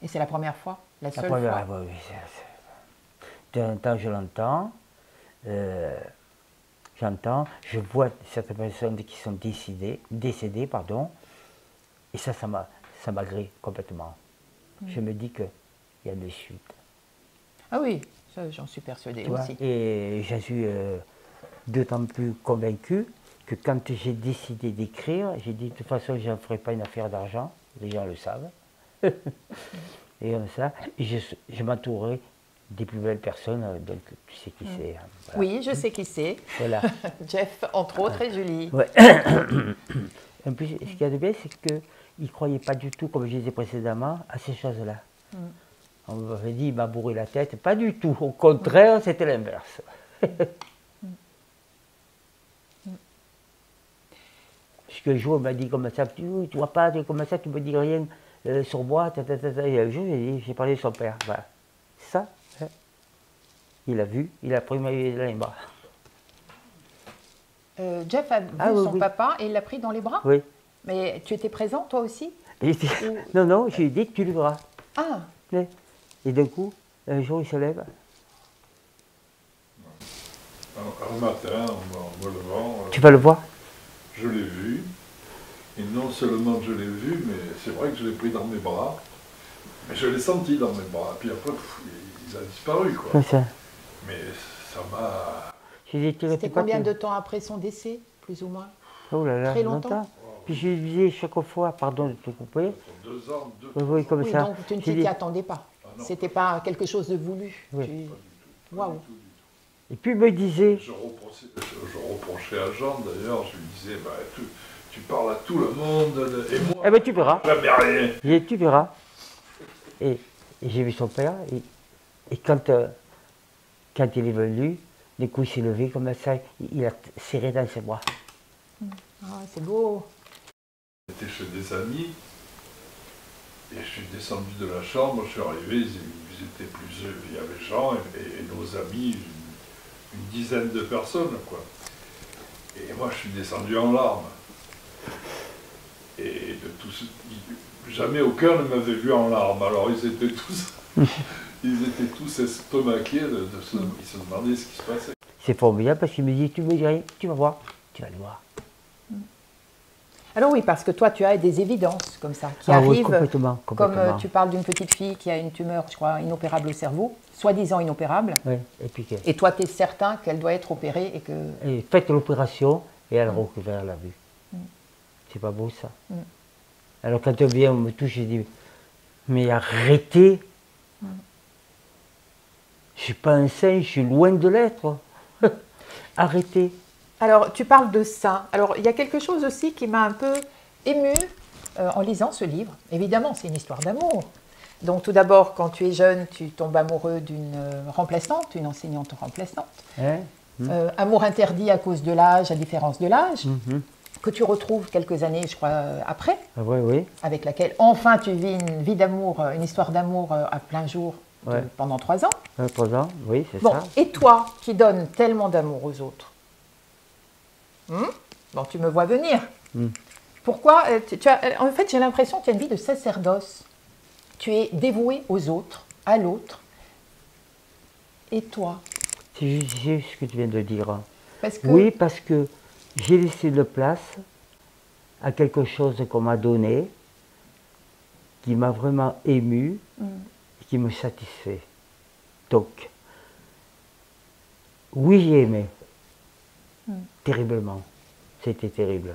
Speaker 1: Et c'est la première fois? La seule
Speaker 2: Après,
Speaker 1: fois?
Speaker 2: oui, de temps en temps, je l'entends. J'entends, je vois certaines personnes qui sont décédées, pardon, et ça m'agrée complètement. Je me dis qu'il y a des suites.
Speaker 1: Ah oui, ça j'en suis persuadée
Speaker 2: Tu vois,
Speaker 1: aussi.
Speaker 2: et je suis d'autant plus convaincu que quand j'ai décidé d'écrire, j'ai dit de toute façon, je ne ferai pas une affaire d'argent, les gens le savent. Et comme ça, et je m'entourerai des plus belles personnes, donc tu sais qui c'est. Hein, voilà.
Speaker 1: Oui, je sais qui c'est.
Speaker 2: Voilà.
Speaker 1: Jeff, entre autres, et Julie.
Speaker 2: Ouais. En plus, ce qu'il y a de bien, c'est qu'ils ne croyaient pas du tout, comme je disais précédemment, à ces choses-là. On m'avait dit, il m'a bourré la tête. Pas du tout. Au contraire, c'était l'inverse. Puisqu'un jour, on m'a dit comme ça, tu vois pas, comme ça, tu me dis rien sur moi. Et un jour, j'ai parlé de son père. Voilà. Ça, hein, il a vu, il a pris dans les bras.
Speaker 1: Jeff a vu
Speaker 2: oui,
Speaker 1: son papa et il l'a pris dans les bras?
Speaker 2: Oui.
Speaker 1: Mais tu étais présent, toi aussi?
Speaker 2: Non, non, j'ai dit que tu le verras.
Speaker 1: Ah,
Speaker 2: Et d'un coup, un jour, il se lève.
Speaker 3: Un matin, en me levant,
Speaker 2: Tu vas le voir?
Speaker 3: je l'ai vu. Et non seulement je l'ai vu, mais c'est vrai que je l'ai pris dans mes bras. Mais je l'ai senti dans mes bras. Puis après, il a disparu, quoi.
Speaker 2: Comme ça.
Speaker 3: Mais ça m'a...
Speaker 1: c'était combien de temps après son décès, plus ou moins?
Speaker 2: Oh là là,
Speaker 1: Très longtemps.
Speaker 2: Puis je lui disais chaque fois, pardon de te couper.
Speaker 3: 2 ans,
Speaker 2: Oui, comme
Speaker 1: Oui,
Speaker 2: ça.
Speaker 1: donc tu ne t'y attendais pas.
Speaker 3: non.
Speaker 1: C'était pas quelque chose de voulu.
Speaker 2: Oui.
Speaker 1: Waouh.
Speaker 2: Et puis il me disait,
Speaker 3: Je reprochais à Jean, d'ailleurs, je lui disais, bah, tu parles à tout le monde, et moi,
Speaker 2: eh ben tu verras.
Speaker 3: jamais rien.
Speaker 2: J'ai dit, tu verras. Et j'ai vu son père, et quand il est venu, du coup il s'est levé comme ça, il a serré dans ses bras.
Speaker 1: Ah, c'est beau.
Speaker 3: J'étais chez des amis, et je suis descendu de la chambre, je suis arrivé, ils étaient plusieurs, il y avait Jean et nos amis, une dizaine de personnes, quoi. Et moi, je suis descendu en larmes. Et de tous, jamais aucun ne m'avait vu en larmes. Alors ils étaient tous estomaqués, ils se demandaient ce qui se passait.
Speaker 2: C'est formidable parce qu'il me dit, tu me dis rien, tu vas voir, tu vas le voir.
Speaker 1: Alors oui, parce que toi, tu as des évidences comme ça, qui
Speaker 2: Oui,
Speaker 1: arrivent,
Speaker 2: complètement.
Speaker 1: comme tu parles d'une petite fille qui a une tumeur, je crois, inopérable au cerveau, soi-disant inopérable,
Speaker 2: Oui, et
Speaker 1: toi, tu es certain qu'elle doit être opérée et que...
Speaker 2: et faites l'opération et elle recouvre la vue. C'est pas beau ça. Alors quand on vient, on me touche, je dis, mais arrêtez. Je suis pas un saint, je suis loin de l'être. Arrêtez.
Speaker 1: Alors, tu parles de ça. Alors, il y a quelque chose aussi qui m'a un peu émue en lisant ce livre. Évidemment, c'est une histoire d'amour. Donc, tout d'abord, quand tu es jeune, tu tombes amoureux d'une remplaçante, une enseignante remplaçante.
Speaker 2: Hein?
Speaker 1: Amour interdit à cause de l'âge, à différence de l'âge, que tu retrouves quelques années, je crois, après,
Speaker 2: Oui.
Speaker 1: avec laquelle, enfin, tu vis une vie d'amour, une histoire d'amour à plein jour pendant 3 ans.
Speaker 2: 3 ans, oui, c'est
Speaker 1: Bon,
Speaker 2: ça.
Speaker 1: et toi, qui donnes tellement d'amour aux autres, bon, tu me vois venir. Pourquoi en fait, j'ai l'impression que tu as une vie de sacerdoce. Tu es dévoué aux autres, à l'autre. Et toi?
Speaker 2: C'est juste ce que tu viens de dire.
Speaker 1: Parce que,
Speaker 2: Oui, parce que j'ai laissé de place à quelque chose qu'on m'a donné, qui m'a vraiment ému, et qui me satisfait. Donc, oui, j'ai aimé. Terriblement. C'était terrible.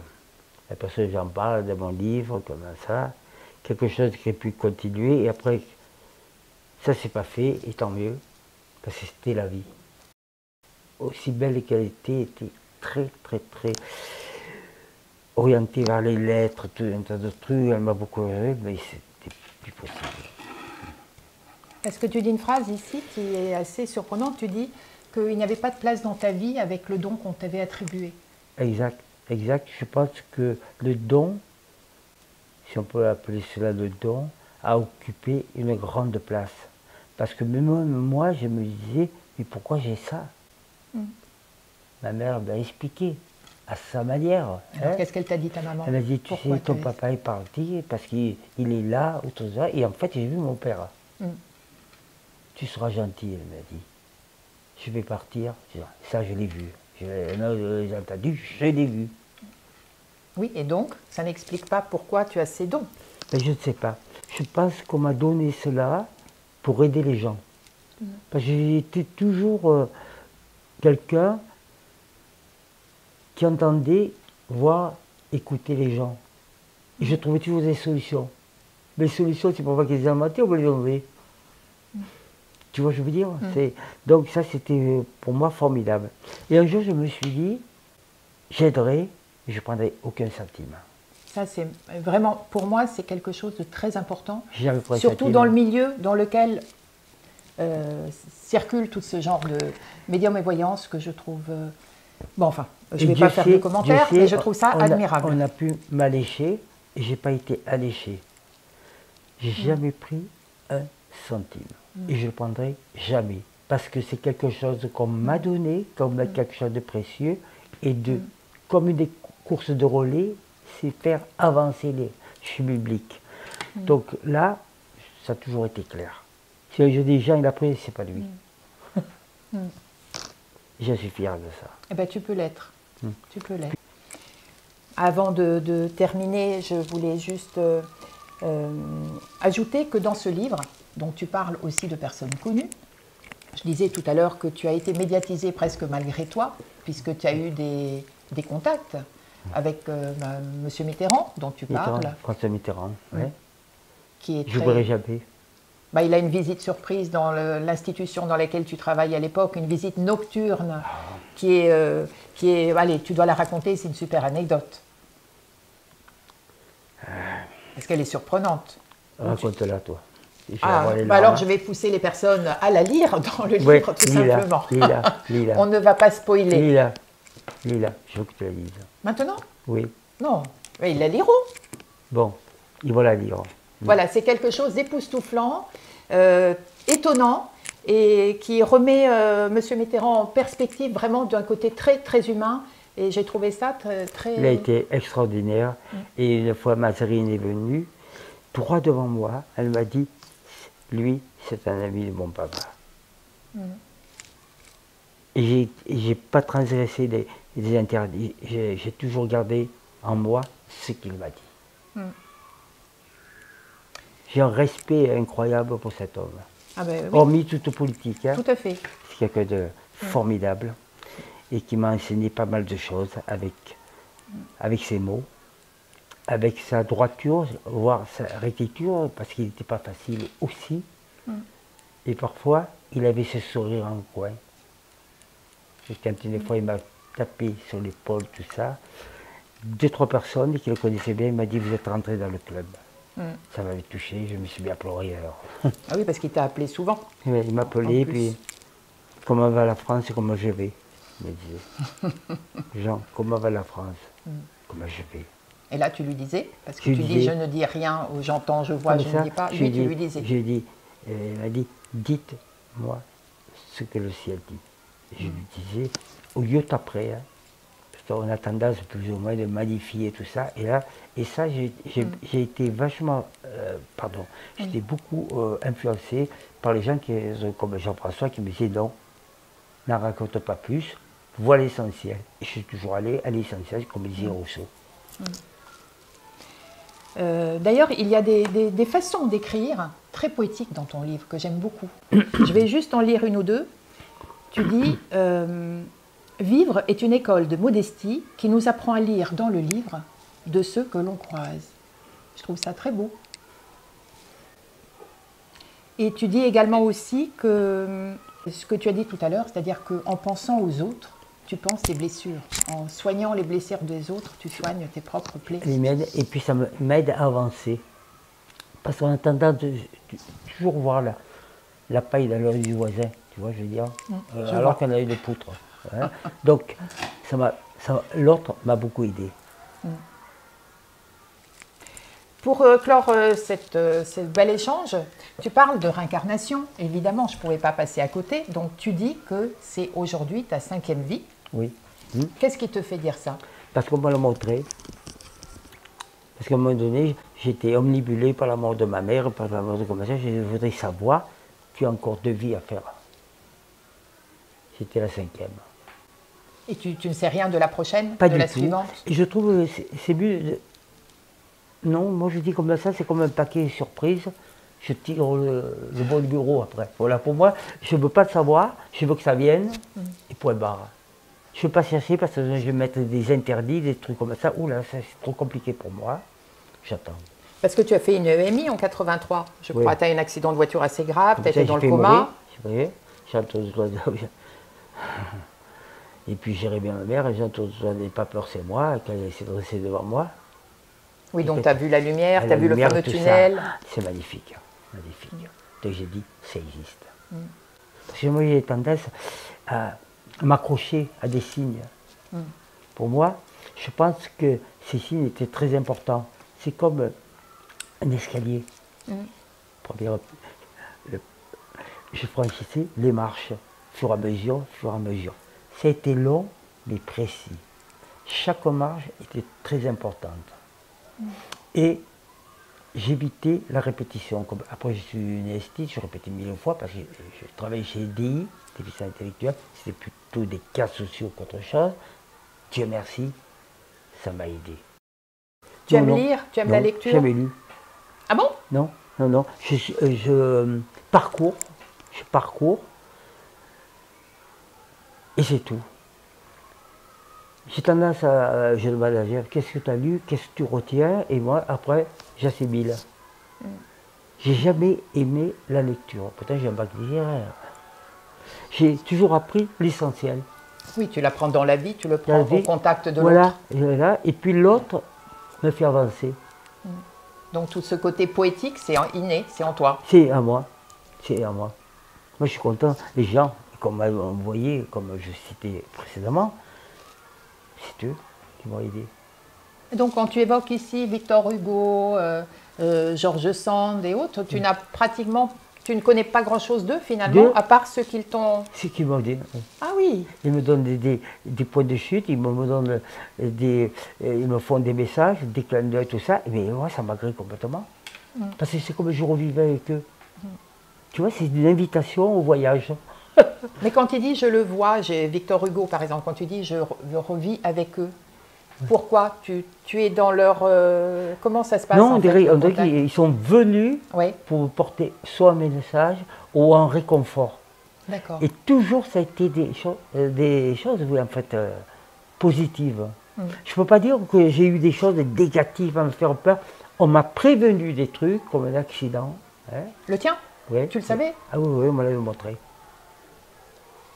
Speaker 2: Et parce que j'en parle dans mon livre, comme ça, quelque chose qui a pu continuer, et après, ça s'est pas fait, et tant mieux, parce que c'était la vie. Aussi belle qu'elle était très orientée vers les lettres, tout un tas de trucs, elle m'a beaucoup aimé, mais c'était plus possible.
Speaker 1: parce que tu dis une phrase ici qui est assez surprenante. Tu dis qu'il n'y avait pas de place dans ta vie avec le don qu'on t'avait attribué.
Speaker 2: Exact, exact. Je pense que le don, si on peut appeler cela le don, a occupé une grande place. Parce que même moi, je me disais, mais pourquoi j'ai ça? Ma mère m'a expliqué à sa manière.
Speaker 1: Alors, qu'est-ce qu'elle t'a dit, ta maman?
Speaker 2: Elle m'a dit, tu sais, ton papa est parti parce qu'il est là, ou tout ça. Et en fait, j'ai vu mon père. Tu seras gentil, elle m'a dit. Je vais partir. Ça, je l'ai vu. J'ai entendu, je l'ai vu.
Speaker 1: Oui, et donc, ça n'explique pas pourquoi tu as ces dons.
Speaker 2: Mais je ne sais pas. Je pense qu'on m'a donné cela pour aider les gens. Parce que j'ai été toujours quelqu'un qui entendait, voir, écouter les gens. Et je trouvais toujours des solutions. Mais les solutions, c'est pas qu'ils les inventé, on va les enlever. Tu vois, je veux dire. Donc ça, c'était pour moi formidable. Et un jour, je me suis dit, j'aiderai, mais je ne prendrai aucun centime.
Speaker 1: Ça, c'est vraiment, pour moi, c'est quelque chose de très important.
Speaker 2: Surtout
Speaker 1: dans le milieu dans lequel circule tout ce genre de médium et voyance que je trouve... bon, enfin, je ne vais pas faire de commentaires, mais je trouve ça admirable.
Speaker 2: On a pu m'allécher et je n'ai pas été alléché. J'ai jamais pris un centime. Et je ne le prendrai jamais. Parce que c'est quelque chose qu'on m'a donné, comme quelque chose de précieux, et comme une des courses de relais, c'est faire avancer les bibliques. Donc là, ça a toujours été clair. Si je dis Jean, il a pris, c'est pas lui. Je suis fier de ça.
Speaker 1: Eh bien, tu peux l'être. Tu peux l'être. Avant de terminer, je voulais juste ajouter que dans ce livre, dont tu parles aussi de personnes connues, je disais tout à l'heure que tu as été médiatisé presque malgré toi, puisque tu as eu des contacts avec M. Mitterrand, dont tu parles.
Speaker 2: François Mitterrand, oui.
Speaker 1: Qui est
Speaker 2: je n'oublierai jamais.
Speaker 1: Il a une visite surprise dans l'institution dans laquelle tu travailles à l'époque, une visite nocturne qui est... Allez, tu dois la raconter, c'est une super anecdote. Parce qu'elle est surprenante.
Speaker 2: Raconte-la, toi.
Speaker 1: Alors je vais pousser les personnes à la lire dans le livre, tout simplement.
Speaker 2: Lis-la.
Speaker 1: On ne va pas spoiler.
Speaker 2: Lis-la, je veux que tu la lises.
Speaker 1: Maintenant?
Speaker 2: Oui.
Speaker 1: Non, mais ils la liront.
Speaker 2: Bon, ils vont la lire.
Speaker 1: Voilà, c'est quelque chose d'époustouflant, étonnant, et qui remet M. Mitterrand en perspective vraiment d'un côté très, très humain. Et j'ai trouvé ça très...
Speaker 2: Il a été extraordinaire. Et une fois, Mazarine est venue, droit devant moi, elle m'a dit, lui, c'est un ami de mon papa. Et j'ai pas transgressé des interdits. J'ai toujours gardé en moi ce qu'il m'a dit. J'ai un respect incroyable pour cet homme.
Speaker 1: Oui.
Speaker 2: Hormis toute politique.
Speaker 1: Tout à fait.
Speaker 2: C'est quelqu'un de formidable et qui m'a enseigné pas mal de choses avec ses mots, avec sa droiture, voire sa rectitude, parce qu'il n'était pas facile aussi. Et parfois, il avait ce sourire en coin. Et quand une fois, il m'a tapé sur l'épaule, tout ça, 2-3 personnes qui le connaissaient bien, il m'a dit, vous êtes rentré dans le club. Ça m'avait touché, je me suis bien pleuré alors.
Speaker 1: Ah oui, parce qu'il t'a appelé souvent.
Speaker 2: Oui, il m'appelait, puis comment va la France et comment je vais, il me disait. Jean, comment va la France, comment je vais.
Speaker 1: Et là, tu lui disais, parce que tu dis, je ne dis rien, j'entends, je vois, je ne dis pas. Lui, tu lui disais.
Speaker 2: Je dis, il m'a dit, dites-moi ce que le ciel dit. Et je lui disais, au lieu d'après, on a tendance plus ou moins de magnifier tout ça. Et ça, j'ai été vachement, j'étais beaucoup influencé par les gens comme Jean-François qui me disaient non, n'en raconte pas plus, vois l'essentiel. Et je suis toujours allé à l'essentiel, comme disait Rousseau.
Speaker 1: D'ailleurs, il y a des façons d'écrire très poétiques dans ton livre que j'aime beaucoup. Je vais juste en lire une ou deux. Tu dis vivre est une école de modestie qui nous apprend à lire dans le livre de ceux que l'on croise. Je trouve ça très beau. Et tu dis également aussi que ce que tu as dit tout à l'heure, c'est-à-dire qu'en pensant aux autres, tu penses tes blessures. En soignant les blessures des autres, tu soignes tes propres plaies.
Speaker 2: Et puis ça m'aide à avancer. Parce qu'on a tendance de toujours voir la paille dans l'œil du voisin. tu vois, je veux dire,
Speaker 1: je
Speaker 2: alors
Speaker 1: vois.
Speaker 2: qu'on a une poutre. Hein. Donc, l'autre m'a beaucoup aidé.
Speaker 1: Pour clore ce bel échange, tu parles de réincarnation. Évidemment, je ne pouvais pas passer à côté. Donc, tu dis que c'est aujourd'hui ta 5e vie.
Speaker 2: Oui.
Speaker 1: Qu'est-ce qui te fait dire ça?
Speaker 2: Parce qu'on me l'a montré. Parce qu'à un moment donné, j'étais omnibulé par la mort de ma mère, par la mort de ma soeur. Je voudrais savoir, tu as encore 2 vies à faire. C'était la 5e.
Speaker 1: Et tu ne sais rien de la prochaine,
Speaker 2: Pas
Speaker 1: de
Speaker 2: du
Speaker 1: la
Speaker 2: tout.
Speaker 1: suivante?
Speaker 2: Et je trouve que c'est mieux. Non, moi je dis comme ça, c'est comme un paquet surprise. Je tire le bon bureau après. Voilà, pour moi, je ne veux pas le savoir, je veux que ça vienne, et point barre. Je ne veux pas chercher parce que je vais mettre des interdits, des trucs comme ça. Ouh là, c'est trop compliqué pour moi. J'attends.
Speaker 1: Parce que tu as fait une EMI en 83, je crois.
Speaker 2: Oui.
Speaker 1: Tu as eu un accident de voiture assez grave, tu
Speaker 2: Comme ça,
Speaker 1: étais dans
Speaker 2: j'ai
Speaker 1: le
Speaker 2: fait
Speaker 1: coma.
Speaker 2: mourir, j'ai entendu et puis j'irai bien ma mère, et j'ai entendu n'avais pas peur, c'est moi, qu'elle s'est dressée devant moi.
Speaker 1: Oui, donc tu as vu la lumière, tu as vu le fameux
Speaker 2: tout ça,
Speaker 1: tunnel.
Speaker 2: c'est magnifique, magnifique. Donc j'ai dit, ça existe. Parce que moi j'ai tendance à m'accrocher à des signes. Pour moi, je pense que ces signes étaient très importants. C'est comme un escalier. Je franchissais les marches, fur et à mesure, fur et à mesure. Ça a été long, mais précis. Chaque marche était très importante. Et j'évitais la répétition. Après, je suis une esthétique, je répétais 1000 fois parce que je travaillais chez DI, déficient intellectuel. C'était plutôt des cas sociaux qu'autre chose. Dieu merci, ça m'a aidé.
Speaker 1: Tu aimes lire? Tu aimes la lecture?
Speaker 2: Jamais lu.
Speaker 1: Ah bon?
Speaker 2: Non, non, non. Je parcours, et c'est tout. J'ai tendance à, je demande à dire, qu'est-ce que tu as lu, qu'est-ce que tu retiens, et moi, après, j'assimile. J'ai jamais aimé la lecture. Pourtant, j'ai un bac littéraire. J'ai toujours appris l'essentiel.
Speaker 1: Oui, tu l'apprends dans la vie, tu le prends au contact de
Speaker 2: voilà,
Speaker 1: l'autre.
Speaker 2: Et puis l'autre me fait avancer.
Speaker 1: Donc tout ce côté poétique, c'est inné, c'est en toi.
Speaker 2: C'est à moi. C'est à moi. Moi, je suis content. Les gens, comme vous voyez, comme je citais précédemment, c'est eux qui m'ont aidé.
Speaker 1: Et donc quand tu évoques ici Victor Hugo, George Sand et autres, tu n'as pratiquement, tu ne connais pas grand-chose d'eux finalement, à part ceux qu'ils t'ont...
Speaker 2: C'est qui m'ont aidé.
Speaker 1: Ah oui.
Speaker 2: Ils me donnent des points de chute, ils me donnent ils me font des messages, des clins d'œil, tout ça. Mais moi, ça m'agrée complètement. Parce que c'est comme je revivais avec eux. Tu vois, c'est une invitation au voyage.
Speaker 1: Mais quand tu dis je le vois, j'ai Victor Hugo par exemple, quand tu dis je revis avec eux, pourquoi tu es dans leur... comment ça se passe?
Speaker 2: Non, on dirait qu'ils sont venus pour me porter soit un message ou un réconfort.
Speaker 1: D'accord.
Speaker 2: Et toujours ça a été des choses oui, en fait, positives. Je ne peux pas dire que j'ai eu des choses négatives à me faire peur. On m'a prévenu des trucs comme un accident. Hein.
Speaker 1: Le tien?
Speaker 2: Oui.
Speaker 1: Tu le savais?
Speaker 2: Ah oui, on me l'avait montré.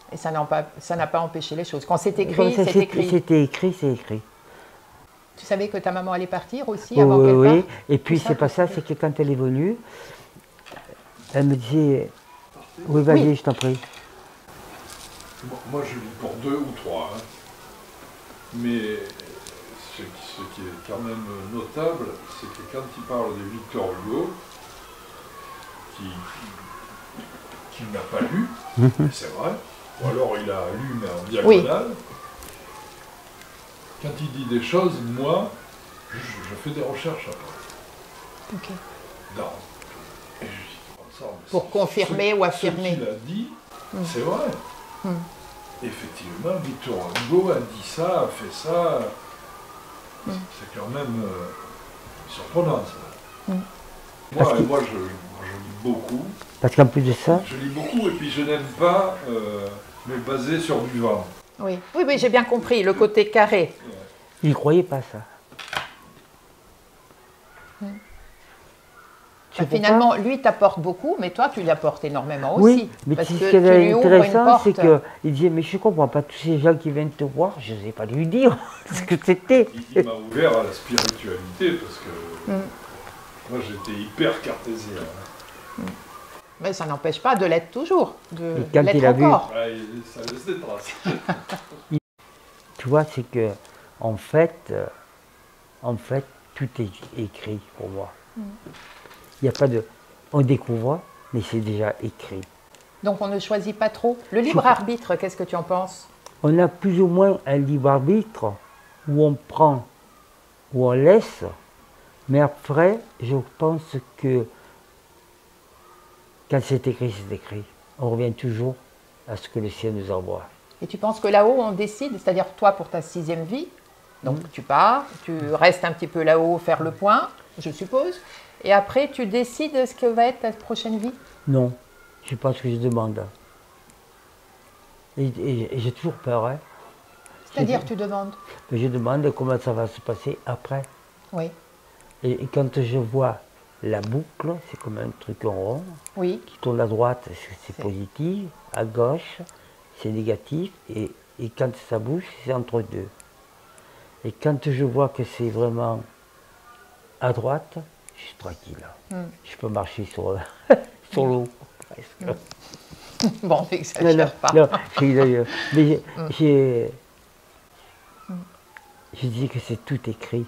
Speaker 1: Et ça n'a pas empêché les choses. Quand c'est écrit, c'est écrit.
Speaker 2: C'était écrit, c'est écrit.
Speaker 1: Tu savais que ta maman allait partir aussi avant qu'elle parte?
Speaker 2: Oui, et puis c'est pas ça, c'est que quand elle est venue, elle me disait, oui vas-y, je t'en prie.
Speaker 3: Moi je lis pour 2 ou 3, hein. Mais ce qui est quand même notable, c'est que quand il parle de Victor Hugo, qui n'a pas lu, c'est vrai, ou alors il a lu mais en diagonale, quand il dit des choses, moi, je fais des recherches après.
Speaker 1: Ok.
Speaker 3: Et je dis,
Speaker 1: pour confirmer ou affirmer.
Speaker 3: Ce qu'il a dit, c'est vrai. Effectivement, Victor Hugo a dit ça, a fait ça. C'est quand même surprenant ça. Moi, je lis beaucoup.
Speaker 2: Parce qu'en plus de ça...
Speaker 3: Je lis beaucoup et puis je n'aime pas me baser sur du vent.
Speaker 1: Oui, j'ai bien compris, le côté carré.
Speaker 2: Il ne croyait pas ça.
Speaker 1: Finalement, lui t'apporte beaucoup, mais toi, tu lui apportes énormément aussi.
Speaker 2: Oui, mais
Speaker 1: parce
Speaker 2: ce
Speaker 1: que
Speaker 2: qui est
Speaker 1: tu lui ouvres une
Speaker 2: intéressant, c'est
Speaker 1: porte.
Speaker 2: qu'il disait, mais je ne comprends pas, tous ces gens qui viennent te voir, je ne sais pas lui dire ce que c'était.
Speaker 3: Il m'a ouvert à la spiritualité, parce que moi, j'étais hyper cartésien.
Speaker 1: Mais ça n'empêche pas de l'être toujours, de
Speaker 2: Et quand il
Speaker 1: l'être
Speaker 2: a vu-
Speaker 1: encore.
Speaker 3: Ouais, ça laisse des traces.
Speaker 2: Tu vois, c'est que en fait, tout est écrit pour moi. Il n'y a pas de... On découvre, mais c'est déjà écrit.
Speaker 1: Donc on ne choisit pas trop. Le libre arbitre, qu'est-ce que tu en penses?
Speaker 2: On a plus ou moins un libre arbitre où on prend, où on laisse, mais après, je pense que quand c'est écrit, c'est écrit. On revient toujours à ce que le ciel nous envoie.
Speaker 1: Et tu penses que là-haut, on décide, c'est-à-dire toi pour ta 6e vie, donc tu pars, tu restes un petit peu là-haut faire le point, je suppose, et après tu décides ce que va être ta prochaine vie?
Speaker 2: Non, je pense que je demande. Et j'ai toujours peur, hein.
Speaker 1: C'est-à-dire tu demandes?
Speaker 2: Mais je demande comment ça va se passer après.
Speaker 1: Oui,
Speaker 2: Et quand je vois la boucle, c'est comme un truc en rond,
Speaker 1: oui,
Speaker 2: qui tourne à droite, c'est positif, à gauche, c'est négatif, et quand ça bouge, c'est entre deux. Et quand je vois que c'est vraiment à droite, je suis tranquille. Je peux marcher sur, sur l'eau, presque.
Speaker 1: bon,
Speaker 2: Non,
Speaker 1: n'exagère pas.
Speaker 2: non, mais je dis que c'est tout écrit.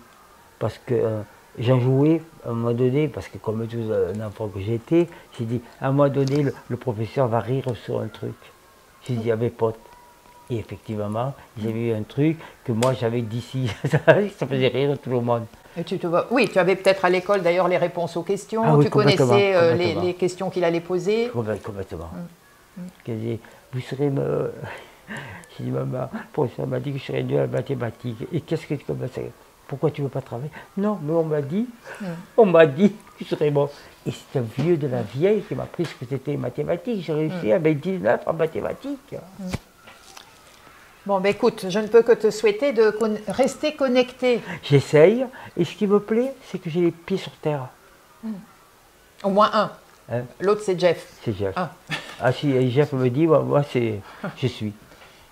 Speaker 2: Parce que j'en jouais à un moment donné, parce que comme tout un enfant que j'étais, j'ai dit, à un moment donné, le professeur va rire sur un truc. J'ai dit à mes potes. Et effectivement, j'avais eu un truc que moi j'avais d'ici, ça faisait rire tout le monde.
Speaker 1: Et tu te vois... Oui, tu avais peut-être à l'école d'ailleurs les réponses aux questions,
Speaker 2: Ah oui,
Speaker 1: tu connaissais
Speaker 2: complètement.
Speaker 1: les questions qu'il allait poser.
Speaker 2: Complètement. J'ai dit, vous serez... J'ai dit, maman, le professeur m'a dit que je serais nul en mathématiques. Et qu'est-ce que tu commences à... Pourquoi tu ne veux pas travailler? Non, mais on m'a dit que je serais bon. Et c'est un vieux de la vieille qui m'a appris ce que c'était les mathématiques. J'ai réussi à 19 en mathématiques.
Speaker 1: Bon, ben écoute, je ne peux que te souhaiter de rester connecté.
Speaker 2: J'essaye, et ce qui me plaît, c'est que j'ai les pieds sur terre.
Speaker 1: Au moins un.
Speaker 2: Hein?
Speaker 1: L'autre, c'est Jeff.
Speaker 2: C'est Jeff.
Speaker 1: Ah.
Speaker 2: Ah si, et Jeff me dit, moi c'est, je suis.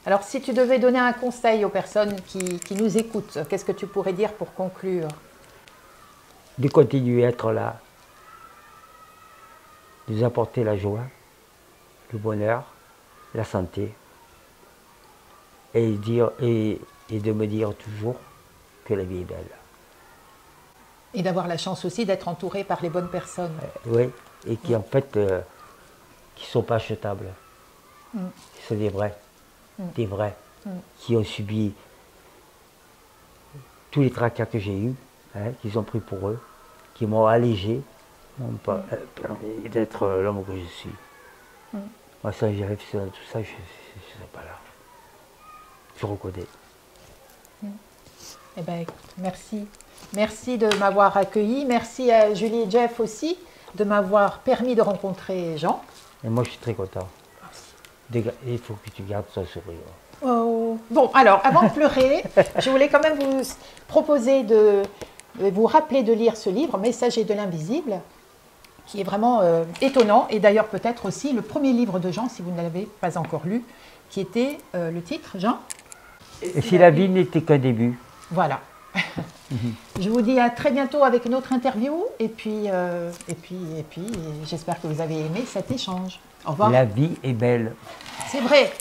Speaker 1: Alors, si tu devais donner un conseil aux personnes qui nous écoutent, qu'est-ce que tu pourrais dire pour conclure?
Speaker 2: De continuer à être là, de nous apporter la joie, le bonheur, la santé, et de me dire toujours que la vie est belle.
Speaker 1: Et d'avoir la chance aussi d'être entouré par les bonnes personnes.
Speaker 2: Oui, et qui en fait, qui ne sont pas achetables. Qui sont des vrais, qui ont subi tous les tracas que j'ai eus, qu'ils ont pris pour eux, qui m'ont allégé, m'ont permis d'être l'homme que je suis. Moi, ça, j'ai réfléchi à tout ça, je ne serais pas là. Je reconnais.
Speaker 1: Eh bien, merci. Merci de m'avoir accueilli. Merci à Julie et Jeff aussi de m'avoir permis de rencontrer Jean.
Speaker 2: Et moi, je suis très content. Il faut que tu gardes ton sourire.
Speaker 1: Oh. Bon, alors, avant de pleurer, je voulais quand même vous proposer de vous rappeler de lire ce livre, Messager de l'invisible, qui est vraiment étonnant, et d'ailleurs peut-être aussi le premier livre de Jean, si vous ne l'avez pas encore lu, qui était le titre, Jean?
Speaker 2: Et si la vie n'était qu'un début?
Speaker 1: Voilà. Je vous dis à très bientôt avec une autre interview, et puis j'espère que vous avez aimé cet échange. Au revoir.
Speaker 2: La vie est belle.
Speaker 1: C'est vrai.